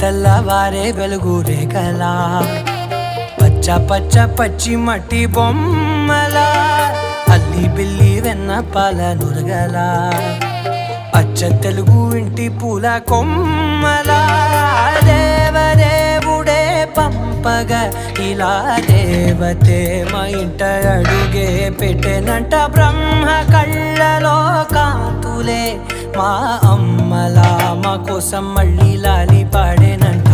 తెల్లవారే వెలుగు రేఖలా పచ్చ పచ్చ పచ్చి మట్టి బొమ్మలా అల్లి బిల్లి వెన్న పాల నురగలా అచ్చ తెలుగు ఇంటి పూల కొమ్మలా దేవదేవుడే పంపగా ఇలా దేవతే మా ఇంట అడుగే పెట్టెనంట బ్రహ్మ కళ్ళలో కాంతులే మా అమ్మలా మా కోసం మళ్ళీ లాలి పాడేనంట.